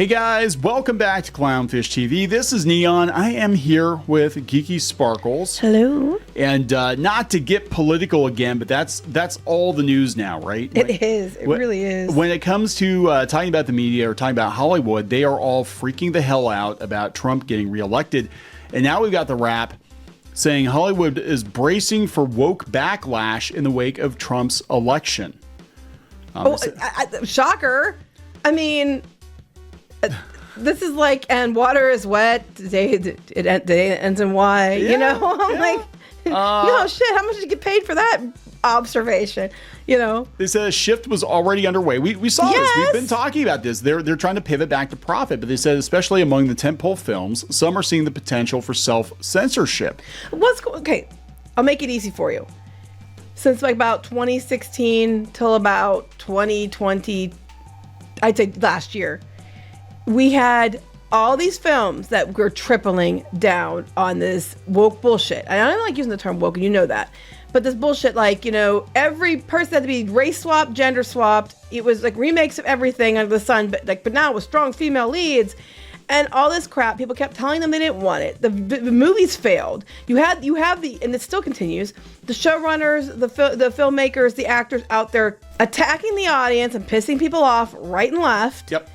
Hey guys, welcome back to Clownfish TV. This is Neon. I am here with Geeky Sparkles. Hello. And not to get political again, but that's all the news now, right? It is. It really is. When it comes to talking about the media or talking about Hollywood, they are all freaking the hell out about Trump getting reelected. And now we've got the rap saying Hollywood is bracing for woke backlash in the wake of Trump's election. Shocker. I mean, this is like, and water is wet. Today ends in Y. Yeah, you know, I'm like, no shit. How much did you get paid for that observation? You know, they said a shift was already underway. We saw this. We've been talking about this. They're trying to pivot back to profit, but they said especially among the tentpole films, some are seeing the potential for self-censorship. Okay, I'll make it easy for you. Since like about 2016 till about 2020, I'd say last year, we had all these films that were tripling down on this woke bullshit. And I don't like using the term woke, and you know that. But this bullshit, like, you know, every person had to be race swapped, gender swapped. It was like remakes of everything under the sun, but now with strong female leads. And all this crap, people kept telling them they didn't want it. The movies failed. You have the, and it still continues, the showrunners, the filmmakers, the actors out there attacking the audience and pissing people off right and left. Yep.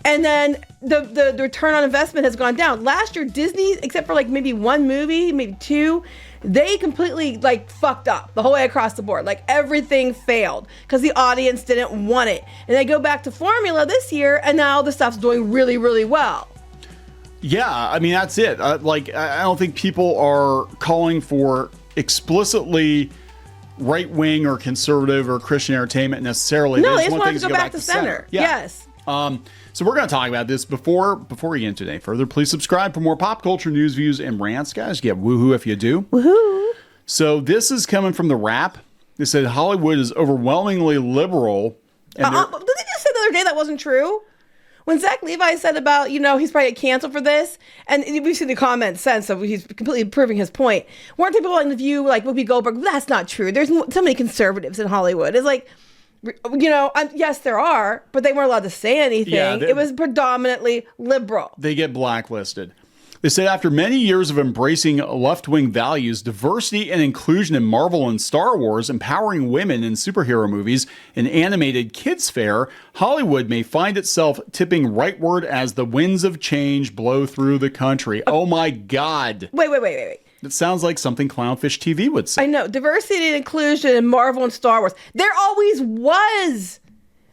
And then the return on investment has gone down. Last year, Disney, except for like maybe one movie, maybe two, they completely like fucked up the whole way across the board. Like everything failed because the audience didn't want it. And they go back to formula this year, and now the stuff's doing really, really well. Yeah, I mean, that's it. I don't think people are calling for explicitly right-wing or conservative or Christian entertainment necessarily. No, they just want to go back to center. Yeah. Yes. So we're going to talk about this before we get into any further. Please subscribe for more pop culture news, views, and rants. Guys, get woohoo if you do. Woohoo. So this is coming from the Wrap. They said Hollywood is overwhelmingly liberal. And didn't you say the other day that wasn't true? When Zach Levi said about, you know, he's probably get canceled for this, and we've seen the comments since, so he's completely proving his point. Weren't people on the View like Whoopi Goldberg? That's not true. There's so many conservatives in Hollywood. It's like, you know, yes, there are, but they weren't allowed to say anything. Yeah, it was predominantly liberal. They get blacklisted. They said after many years of embracing left-wing values, diversity and inclusion in Marvel and Star Wars, empowering women in superhero movies, and animated kids fare, Hollywood may find itself tipping rightward as the winds of change blow through the country. Oh my God. Wait. It sounds like something Clownfish TV would say. I know. Diversity and inclusion in Marvel and Star Wars. There always was.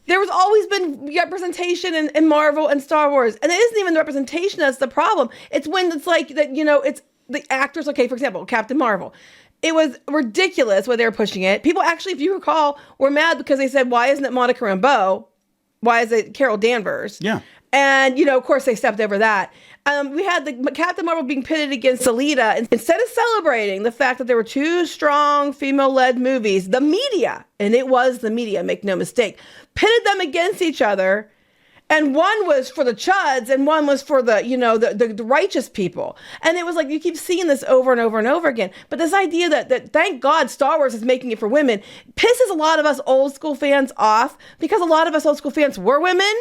There was always been representation in Marvel and Star Wars. And it isn't even the representation that's the problem. It's when it's like that, you know, it's the actors. Okay, for example, Captain Marvel. It was ridiculous when they were pushing it. People actually, if you recall, were mad because they said, why isn't it Monica Rambeau? Why is it Carol Danvers? Yeah. And, you know, of course, they stepped over that. We had the Captain Marvel being pitted against Alita. And instead of celebrating the fact that there were two strong female-led movies, the media, and it was the media, make no mistake, pitted them against each other. And one was for the chuds and one was for the, you know, the righteous people. And it was like, you keep seeing this over and over and over again. But this idea that thank God Star Wars is making it for women pisses a lot of us old school fans off because a lot of us old school fans were women.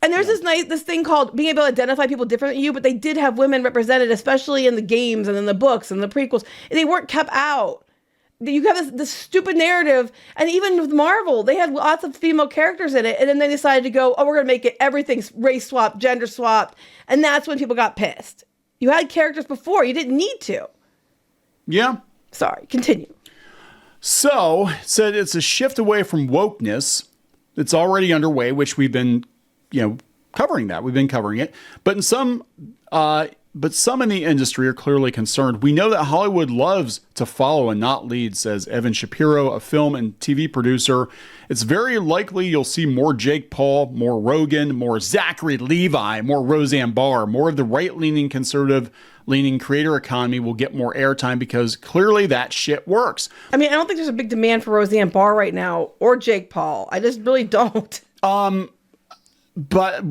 And there's this thing called being able to identify people different than you, but they did have women represented, especially in the games and in the books and the prequels. And they weren't kept out. You have this stupid narrative. And even with Marvel, they had lots of female characters in it. And then they decided to go, oh, we're going to make it everything's race swapped, gender swapped. And that's when people got pissed. You had characters before. You didn't need to. Yeah. Sorry. Continue. So, it said it's a shift away from wokeness. It's already underway, which we've been covering that. We've been covering it. But some in the industry are clearly concerned. We know that Hollywood loves to follow and not lead, says Evan Shapiro, a film and TV producer. It's very likely you'll see more Jake Paul, more Rogan, more Zachary Levi, more Roseanne Barr, more of the right-leaning, conservative-leaning creator economy will get more airtime because clearly that shit works. I mean, I don't think there's a big demand for Roseanne Barr right now or Jake Paul. I just really don't. But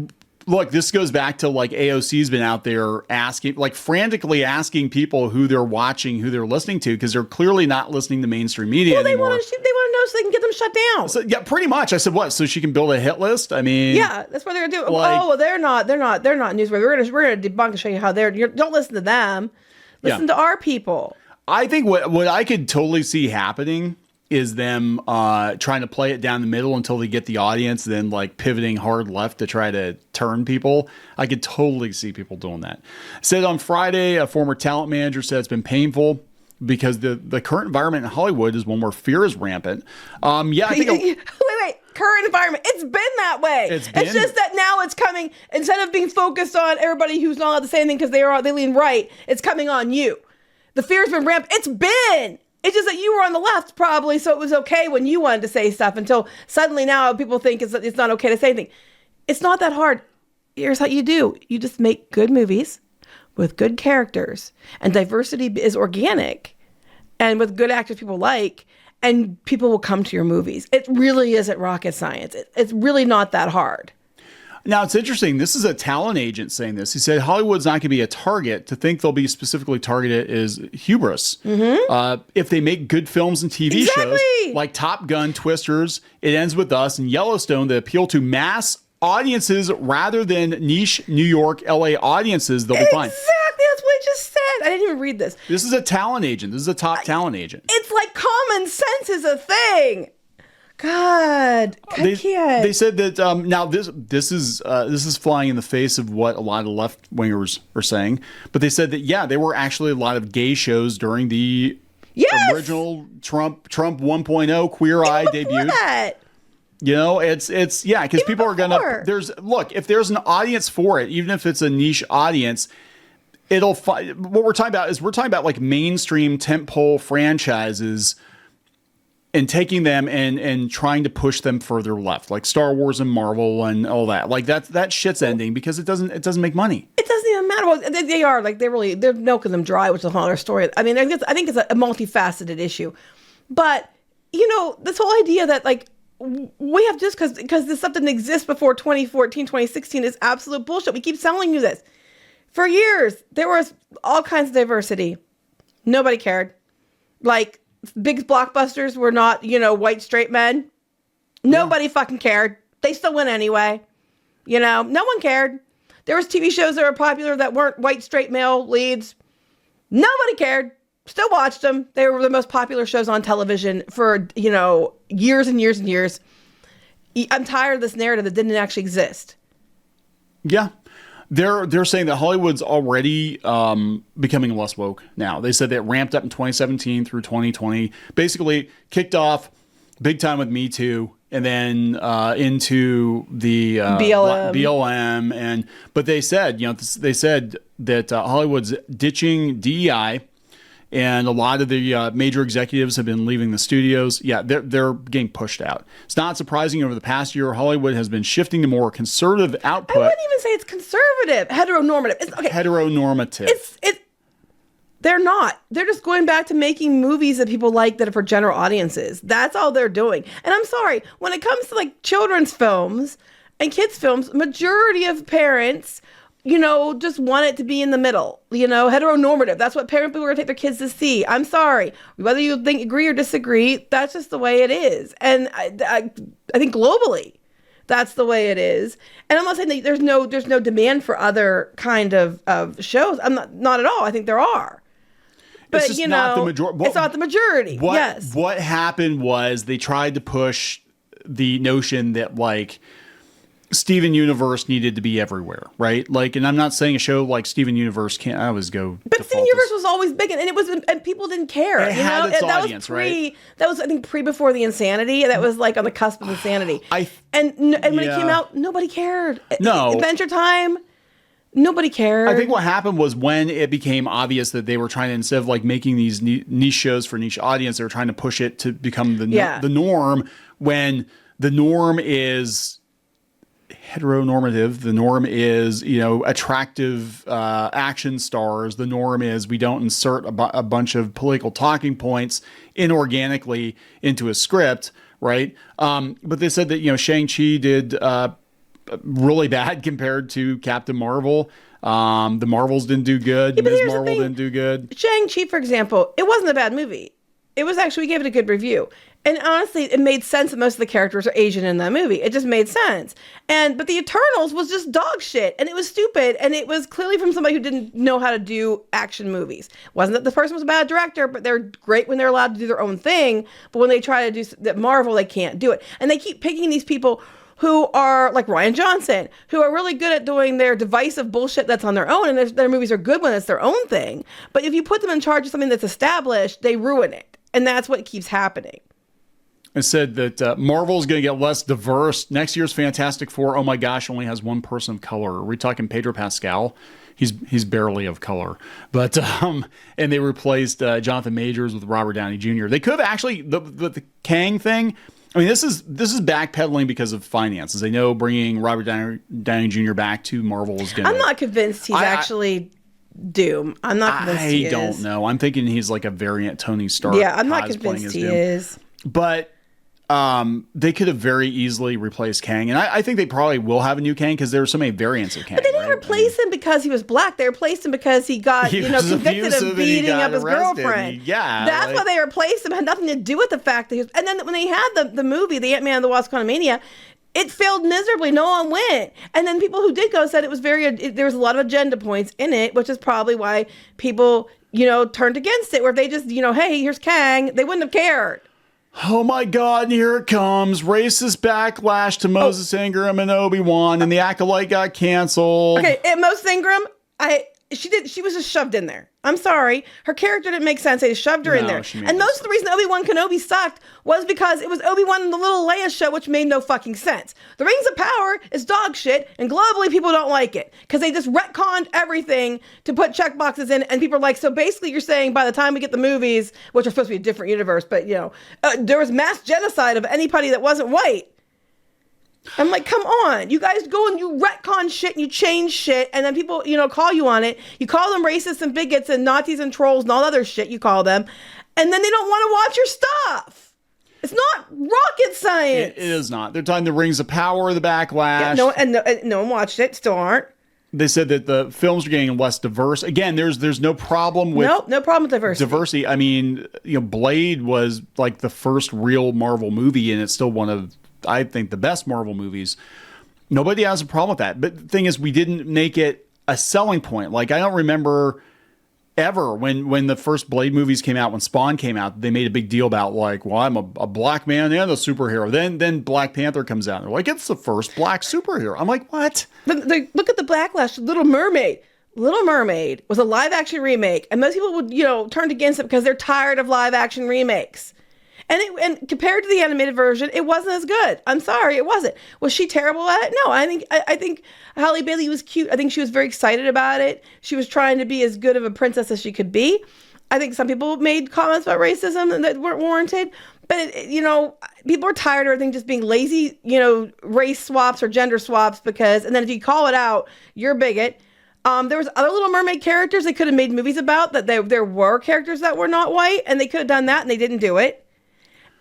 look, this goes back to like AOC's been out there asking, like frantically asking people who they're watching, who they're listening to, because they're clearly not listening to mainstream media anymore. They want to know so they can get them shut down. So, yeah, pretty much. I said, what? So she can build a hit list? I mean, yeah, that's what they're gonna do. Like, oh, well, they're not newsworthy. We're gonna debunk and show you how don't listen to them. Listen to our people. I think what I could totally see happening is them trying to play it down the middle until they get the audience, then like pivoting hard left to try to turn people. I could totally see people doing that. Said on Friday, a former talent manager said it's been painful because the current environment in Hollywood is one where fear is rampant. I think wait. Current environment. It's been that way. It's just that now it's coming, instead of being focused on everybody who's not allowed to say anything because they lean right, it's coming on you. The fear's been rampant. It's been. It's just that you were on the left probably, so it was okay when you wanted to say stuff until suddenly now people think it's not okay to say anything. It's not that hard. Here's how you do. You just make good movies with good characters, and diversity is organic, and with good actors people like, and people will come to your movies. It really isn't rocket science. It's really not that hard. Now, it's interesting. This is a talent agent saying this. He said Hollywood's not going to be a target. To think they'll be specifically targeted is hubris. Mm-hmm. If they make good films and TV shows like Top Gun, Twisters, It Ends With Us, and Yellowstone that appeal to mass audiences rather than niche New York, LA audiences, they'll be fine. Exactly. That's what I just said. I didn't even read this. This is a talent agent. This is a top talent agent. It's like common sense is a thing. God, I can't. They said that now this is flying in the face of what a lot of left wingers are saying, but they said that there were actually a lot of gay shows during the original Trump 1.0 Queer Eye debut. That. You know, it's because people are gonna if there's an audience for it, even if it's a niche audience, what we're talking about like mainstream tentpole franchises. And taking them and trying to push them further left, like Star Wars and Marvel and all that. Like that shit's ending because it doesn't make money. It doesn't even matter. Well, they are like they're milking them dry, which is a whole other story. I mean, I think it's a multifaceted issue, but this whole idea that like we have just because this stuff didn't exist before 2014, 2016 is absolute bullshit. We keep telling you this for years. There was all kinds of diversity. Nobody cared. Like. Big blockbusters were not, white straight men. Nobody fucking cared. They still went anyway. No one cared. There was TV shows that were popular that weren't white straight male leads. Nobody cared. Still watched them. They were the most popular shows on television for, years and years and years. I'm tired of this narrative that didn't actually exist. Yeah. They're saying that Hollywood's already becoming less woke now. They said that it ramped up in 2017 through 2020, basically kicked off big time with Me Too, and then into the BLM. But they said, that Hollywood's ditching DEI. And a lot of the major executives have been leaving the studios. Yeah, they're getting pushed out. It's not surprising over the past year, Hollywood has been shifting to more conservative output. I wouldn't even say it's conservative. Heteronormative. Heteronormative. They're not. They're just going back to making movies that people like that are for general audiences. That's all they're doing. And I'm sorry, when it comes to like children's films and kids' films, majority of parents just want it to be in the middle, heteronormative. That's what people are going to take their kids to see. I'm sorry. Whether you agree or disagree, that's just the way it is. And I think globally, that's the way it is. And I'm not saying that there's no demand for other kind of shows. I'm not at all. I think there are. But, it's not the majority. It's not the majority. Yes. What happened was they tried to push the notion that like, Steven Universe needed to be everywhere, right? Like, and I'm not saying a show like Steven Universe can't always go. But Steven Universe was always big, and people didn't care. It had its audience, right? That was, I think, before the insanity. That was like on the cusp of insanity. And when it came out, nobody cared. No, Adventure Time. Nobody cared. I think what happened was when it became obvious that they were trying to, instead of like making these niche shows for niche audience, they were trying to push it to become the norm. When the norm is heteronormative, the norm is attractive action stars, the norm is we don't insert a bunch of political talking points inorganically into a script, right? But they said that Shang-Chi did really bad compared to Captain Marvel. The Marvels didn't do good. Ms. Marvel didn't do good. Shang-Chi, for example, it wasn't a bad movie. It was actually, we gave it a good review. And honestly, it made sense that most of the characters are Asian in that movie. It just made sense. But the Eternals was just dog shit, and it was stupid, and it was clearly from somebody who didn't know how to do action movies. It wasn't that the person was a bad director, but they're great when they're allowed to do their own thing. But when they try to do that Marvel, they can't do it. And they keep picking these people who are like Rian Johnson, who are really good at doing their divisive bullshit that's on their own, and their movies are good when it's their own thing. But if you put them in charge of something that's established, they ruin it. And that's what keeps happening. It said that Marvel is going to get less diverse. Next year's Fantastic Four, oh my gosh, only has one person of color. Are we talking Pedro Pascal? He's barely of color. But and they replaced Jonathan Majors with Robert Downey Jr. They could have actually the Kang thing. I mean, this is backpedaling because of finances. They know bringing Robert Downey Jr. back to Marvel is going to... I'm not convinced he's actually Doom. I'm not convinced he is. I don't know. I'm thinking he's like a variant Tony Stark. Yeah, I'm not convinced he is. But they could have very easily replaced Kang. And I think they probably will have a new Kang because there are so many variants of Kang. But they didn't replace him because he was black. They replaced him because he got convicted of beating up his girlfriend. Yeah. That's why they replaced him. It had nothing to do with the fact that he was... And then when they had the movie, The Ant-Man and the Wasp: Quantumania, it failed miserably. No one went. And then people who did go said it was there was a lot of agenda points in it, which is probably why people, turned against it. Where if they just, hey, here's Kang, they wouldn't have cared. Oh my God, and here it comes. Racist backlash to Moses Ingram and Obi-Wan, and the Acolyte got canceled. Okay, Moses Ingram, she was just shoved in there. I'm sorry. Her character didn't make sense. They just shoved her in there. And most of the reason Obi-Wan Kenobi sucked was because it was Obi-Wan and the little Leia show, which made no fucking sense. The Rings of Power is dog shit, and globally people don't like it because they just retconned everything to put check boxes in, and people are like, so basically you're saying by the time we get the movies, which are supposed to be a different universe, but there was mass genocide of anybody that wasn't white. I'm like, come on. You guys go and you retcon shit and you change shit, and then people, call you on it. You call them racists and bigots and Nazis and trolls and all other shit you call them, and then they don't want to watch your stuff. It's not rocket science. It is not. They're talking the Rings of Power, the backlash. Yeah, no one watched it. Still aren't. They said that the films are getting less diverse. Again, there's no problem with... No problem with diversity. I mean, Blade was like the first real Marvel movie, and it's still one of... I think the best Marvel movies. Nobody has a problem with that. But the thing is, we didn't make it a selling point. Like, I don't remember ever when the first Blade movies came out, when Spawn came out, they made a big deal about like, well, I'm a black man and a superhero. Then Black Panther comes out and they're like, it's the first black superhero. I'm like, what? Look at the backlash. Little Mermaid. Little Mermaid was a live action remake, and most people would, turned against it because they're tired of live action remakes. And compared to the animated version, it wasn't as good. I'm sorry, it wasn't. Was she terrible at it? No, I think Halle Bailey was cute. I think she was very excited about it. She was trying to be as good of a princess as she could be. I think some people made comments about racism that weren't warranted. But, people are tired of everything just being lazy, race swaps or gender swaps and then if you call it out, you're a bigot. There was other Little Mermaid characters they could have made movies about that there were characters that were not white, and they could have done that, and they didn't do it.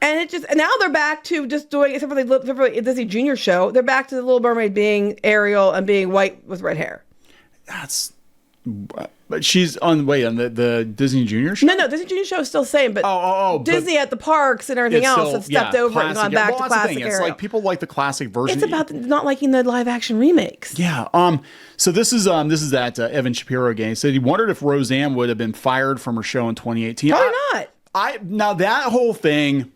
And now they're back to just doing, except for the Disney Junior show, they're back to the Little Mermaid being Ariel and being white with red hair. But she's on the Disney Junior show? No, Disney Junior show is still the same, but Disney at the parks and everything else have stepped over it and gone back to classic Ariel. It's like people like the classic version. It's about not liking the live action remakes. Yeah. So this is that Evan Shapiro game. He said he wondered if Roseanne would have been fired from her show in 2018. Probably not. Now that whole thing.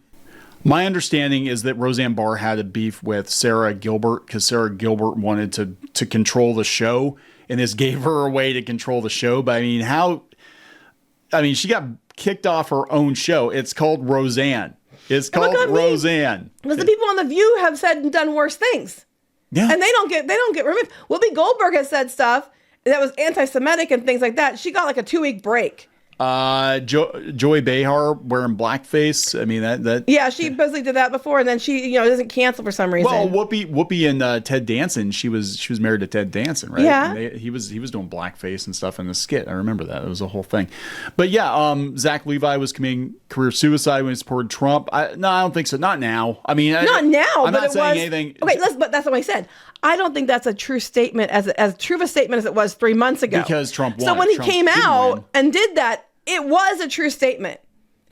My understanding is that Roseanne Barr had a beef with Sarah Gilbert because Sarah Gilbert wanted to control the show, and this gave her a way to control the show. But she got kicked off her own show. It's called Roseanne. It's called Roseanne. Because the people on The View have said and done worse things. Yeah. And they don't get removed. Whoopi Goldberg has said stuff that was anti-Semitic and things like that. She got like a 2-week break. Joy Behar wearing blackface. I mean that. Yeah, she basically did that before, and then she doesn't cancel for some reason. Well, Whoopi and Ted Danson. She was married to Ted Danson, right? Yeah. And he was doing blackface and stuff in the skit. I remember that. It was a whole thing. But yeah, Zach Levi was committing career suicide when he supported Trump. I don't think so. Not now. I mean, not now. I'm not saying anything. Okay, but that's what I said. I don't think that's a true statement as true of a statement as it was 3 months ago. Because Trump won. So when he came out and did that, it was a true statement.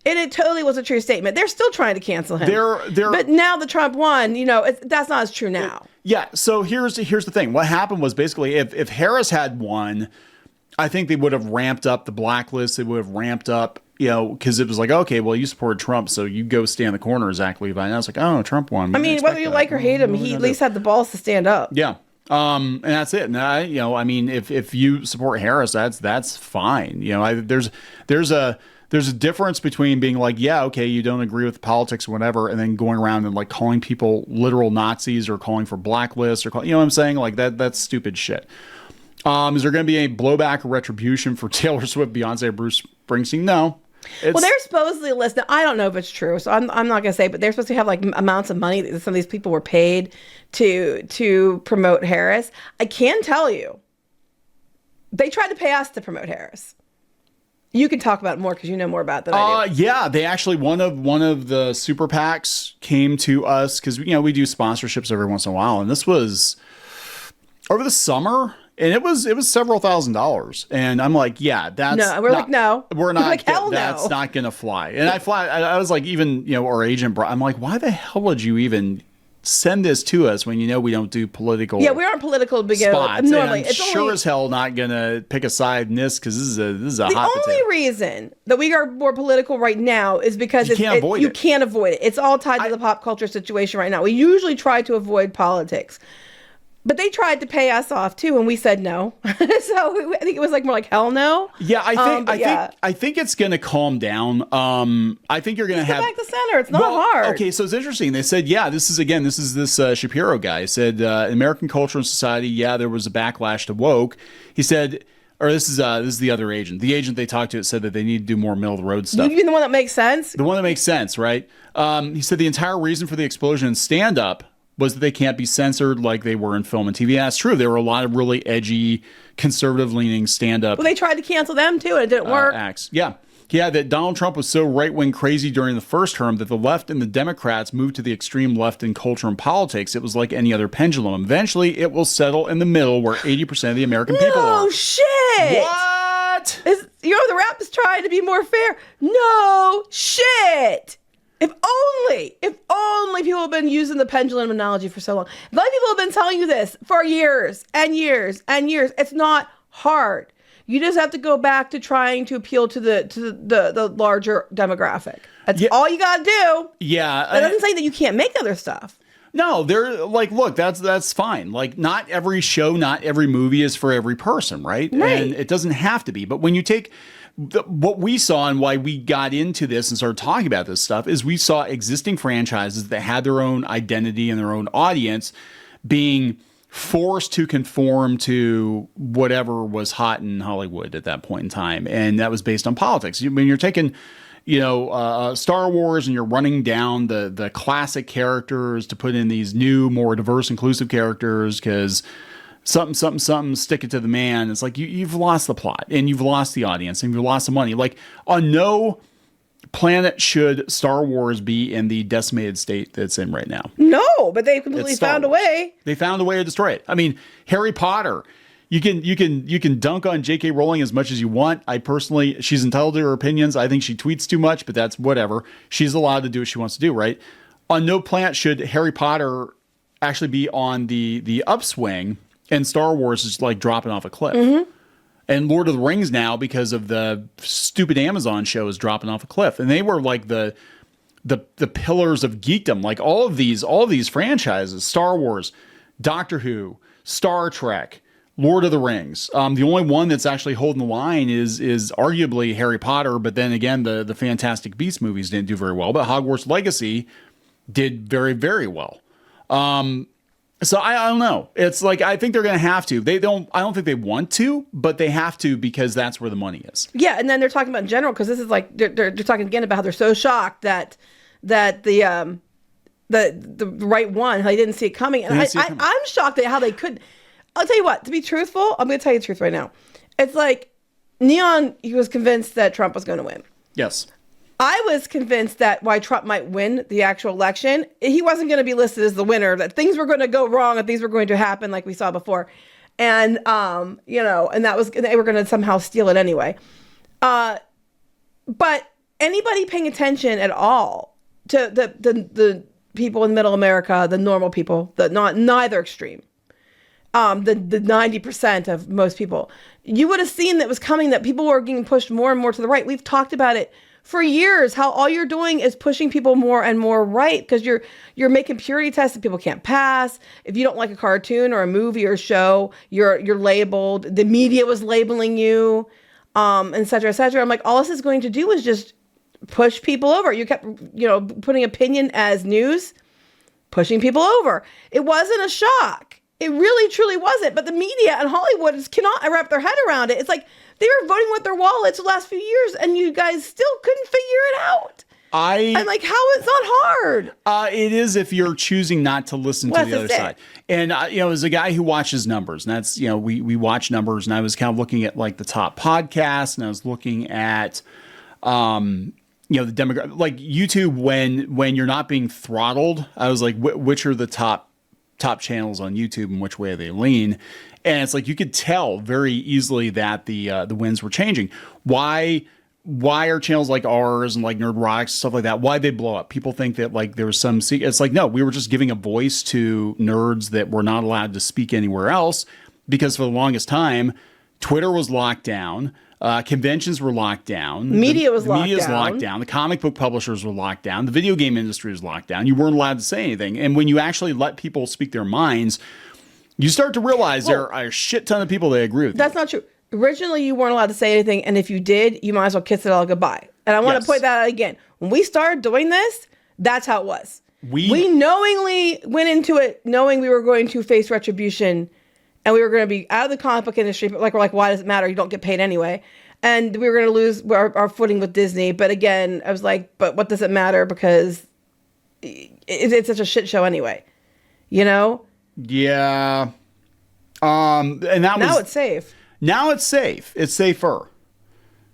And it totally was a true statement. They're still trying to cancel him. But now that Trump won, that's not as true now. Yeah. So here's the thing. What happened was basically if Harris had won, I think they would have ramped up the blacklist. They would have ramped up, because it was like, okay, well, you supported Trump, so you go stand in the corner, Zach Levi. And I was like, oh, Trump won. I mean, whether you like or hate him, he at least had the balls to stand up. Yeah. And that's it. And I mean, if you support Harris, that's fine. There's a difference between being like, yeah, okay, you don't agree with politics or whatever, and then going around and like calling people literal Nazis or calling for blacklists or what I'm saying? Like that's stupid shit. Is there going to be any blowback or retribution for Taylor Swift, Beyonce, or Bruce Springsteen? No. Well, they're supposedly listed. I don't know if it's true, so I'm not going to say, but they're supposed to have like amounts of money that some of these people were paid to promote Harris. I can tell you, they tried to pay us to promote Harris. You can talk about it more because you know more about it than I do. Yeah, they actually one of the super PACs came to us because we do sponsorships every once in a while, and this was over the summer. And it was several $1,000s, and I'm like, yeah, that's no. We're like, no, we're not. Like, hell no, that's not gonna fly. And I was like, even our agent, I'm like, why the hell would you even send this to us when we don't do political? Yeah, we aren't political to begin with. Normally, it's sure as hell not gonna pick a side in this because this is a hot potato. The only reason that we are more political right now is because you can't avoid it. It's all tied to the pop culture situation right now. We usually try to avoid politics. But they tried to pay us off too, and we said no. So I think it was like more like hell no. Yeah, I think it's going to calm down. I think you're going to have back to center. It's not hard. Okay, so it's interesting. They said, yeah, this is this Shapiro guy said in American culture and society. Yeah, there was a backlash to woke. He said, or this is the other agent. The agent they talked to said that they need to do more middle of the road stuff. You mean the one that makes sense? The one that makes sense, right? He said the entire reason for the explosion in stand up was that they can't be censored like they were in film and TV. And that's true. There were a lot of really edgy, conservative-leaning stand-up. Well, they tried to cancel them, too, and it didn't work. Acts. Yeah. Yeah, that Donald Trump was so right-wing crazy during the first term that the left and the Democrats moved to the extreme left in culture and politics. It was like any other pendulum. Eventually, it will settle in the middle where 80% of the American people are. No shit! What? The rap is trying to be more fair. No shit! If only people have been using the pendulum analogy for so long. If only people have been telling you this for years and years and years. It's not hard. You just have to go back to trying to appeal to the larger demographic. That's all you got to do. Yeah. That doesn't say that you can't make other stuff. No, they're like, look, that's fine. Like, not every show, not every movie is for every person, right? And it doesn't have to be. But when you take what we saw and why we got into this and started talking about this stuff is we saw existing franchises that had their own identity and their own audience being forced to conform to whatever was hot in Hollywood at that point in time. And that was based on politics. When you're taking, Star Wars and you're running down the classic characters to put in these new, more diverse, inclusive characters because something, stick it to the man. It's like you've lost the plot and you've lost the audience and you've lost the money. Like on no planet should Star Wars be in the decimated state that's in right now. No, but they completely found a way. They found a way to destroy it. I mean, Harry Potter. You can dunk on J.K. Rowling as much as you want. She's entitled to her opinions. I think she tweets too much, but that's whatever. She's allowed to do what she wants to do, right? On no planet should Harry Potter actually be on the upswing. And Star Wars is like dropping off a cliff. Mm-hmm. And Lord of the Rings now, because of the stupid Amazon show, is dropping off a cliff. And they were like the pillars of geekdom. Like all of these franchises, Star Wars, Doctor Who, Star Trek, Lord of the Rings. The only one that's actually holding the line is arguably Harry Potter. But then again, the Fantastic Beasts movies didn't do very well. But Hogwarts Legacy did very, very well. So I don't know. It's like, I think they're going to have to. I don't think they want to, but they have to because that's where the money is. Yeah. And then they're talking about in general, because this is like, they're talking again about how they're so shocked that the right one, how they didn't see it coming. And I'm shocked at how they could. I'll tell you what, to be truthful, I'm going to tell you the truth right now. It's like Neon, he was convinced that Trump was going to win. Yes. I was convinced that why Trump might win the actual election, he wasn't going to be listed as the winner, that things were going to go wrong and things were going to happen like we saw before. And, and they were going to somehow steal it anyway. But anybody paying attention at all to the people in middle America, the normal people, neither extreme, the 90% of most people, you would have seen that was coming, that people were getting pushed more and more to the right. We've talked about it for years, how all you're doing is pushing people more and more right, because you're making purity tests that people can't pass. If you don't like a cartoon or a movie or show, you're labeled. The media was labeling you, et cetera, et cetera. I'm like, all this is going to do is just push people over. You kept, putting opinion as news, pushing people over. It wasn't a shock. It really, truly wasn't. But the media and Hollywood cannot wrap their head around it. It's like they were voting with their wallets the last few years, and you guys still couldn't figure it out. I'm like, how? It's not hard. It is if you're choosing not to listen to the other side. And, as a guy who watches numbers, and that's, we watch numbers, and I was kind of looking at like the top podcasts, and I was looking at, the demographic, like YouTube, when you're not being throttled, I was like, which are the top channels on YouTube and which way they lean. And it's like, you could tell very easily that the winds were changing. Why are channels like ours and like Nerdrotics, stuff like that, why they blow up? People think that like there was some secret. It's like, no, we were just giving a voice to nerds that were not allowed to speak anywhere else, because for the longest time, Twitter was locked down. Conventions were locked down. Media was locked down. The comic book publishers were locked down. The video game industry was locked down. You weren't allowed to say anything. And when you actually let people speak their minds, you start to realize there are a shit ton of people that agree with you. That's not true. Originally, you weren't allowed to say anything. And if you did, you might as well kiss it all goodbye. And I want to point that out again. When we started doing this, that's how it was. We knowingly went into it knowing we were going to face retribution. And we were going to be out of the comic book industry, but we're like, why does it matter? You don't get paid anyway. And we were going to lose our footing with Disney. But again, I was like, but what does it matter? Because it's such a shit show anyway. Yeah. And now it's safe. Now it's safe. It's safer.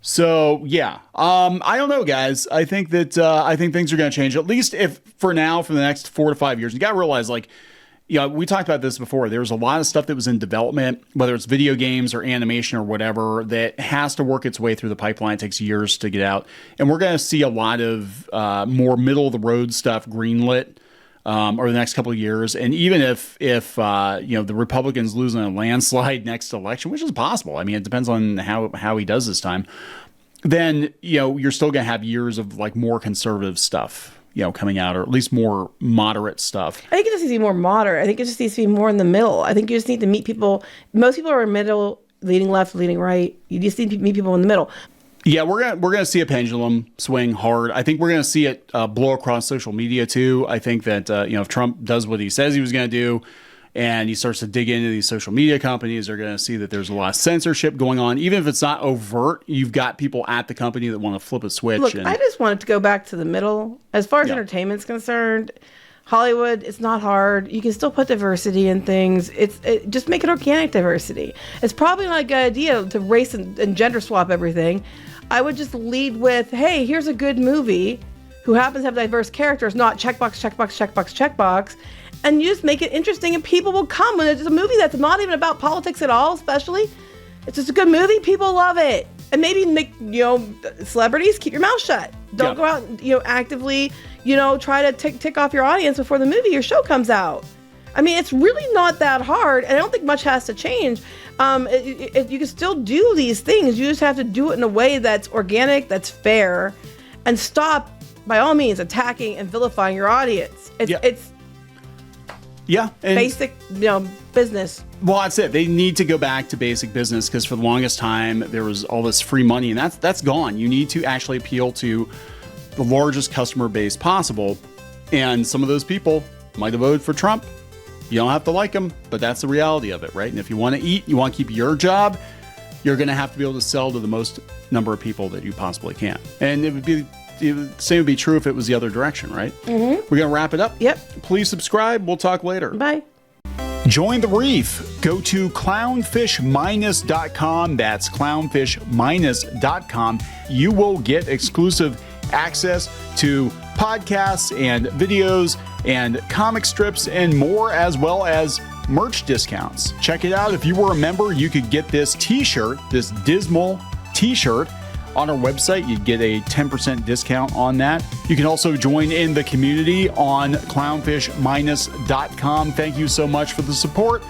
So yeah. I don't know, guys. I think that I think things are going to change, at least if for now, for the next 4 to 5 years. You got to realize, like, we talked about this before. There was a lot of stuff that was in development, whether it's video games or animation or whatever, that has to work its way through the pipeline. It takes years to get out. And we're going to see a lot of more middle-of-the-road stuff greenlit over the next couple of years. And even if the Republicans lose in a landslide next election, which is possible. I mean, it depends on how he does this time. Then, you're still going to have years of like more conservative stuff coming out, or at least more moderate stuff. I think it just needs to be more moderate. I think it just needs to be more in the middle. I think you just need to meet people. Most people are in middle, leaning left, leaning right. You just need to meet people in the middle. Yeah, we're gonna see a pendulum swing hard. I think we're gonna see it blow across social media too. I think that if Trump does what he says he was gonna do, and he starts to dig into these social media companies, they're going to see that there's a lot of censorship going on. Even if it's not overt, you've got people at the company that want to flip a switch. Look, I just want it to go back to the middle. As far as entertainment's concerned, Hollywood, it's not hard. You can still put diversity in things. Just make it organic diversity. It's probably not a good idea to race and gender swap everything. I would just lead with, hey, here's a good movie who happens to have diverse characters, not checkbox, checkbox, checkbox, checkbox. And you just make it interesting, and people will come. When it's a movie that's not even about politics at all, especially, it's just a good movie, people love it. And maybe make, celebrities, keep your mouth shut. Don't go out, actively, try to tick off your audience before the movie or show comes out. I mean, it's really not that hard, and I don't think much has to change. You can still do these things. You just have to do it in a way that's organic, that's fair, and stop, by all means, attacking and vilifying your audience. It's basic, business. Well, that's it. They need to go back to basic business, because for the longest time there was all this free money, and that's gone. You need to actually appeal to the largest customer base possible, and some of those people might have voted for Trump. You don't have to like him, but that's the reality of it, right? And if you want to eat, you want to keep your job, you're going to have to be able to sell to the most number of people that you possibly can. And the same would be true if it was the other direction, right? Mm-hmm. We're going to wrap it up. Yep. Please subscribe. We'll talk later. Bye. Join the reef. Go to clownfish-.com. That's clownfish-.com. You will get exclusive access to podcasts and videos and comic strips and more, as well as merch discounts. Check it out. If you were a member, you could get this t-shirt, this dismal t-shirt, on our website, you'd get a 10% discount on that. You can also join in the community on clownfish-.com. Thank you so much for the support.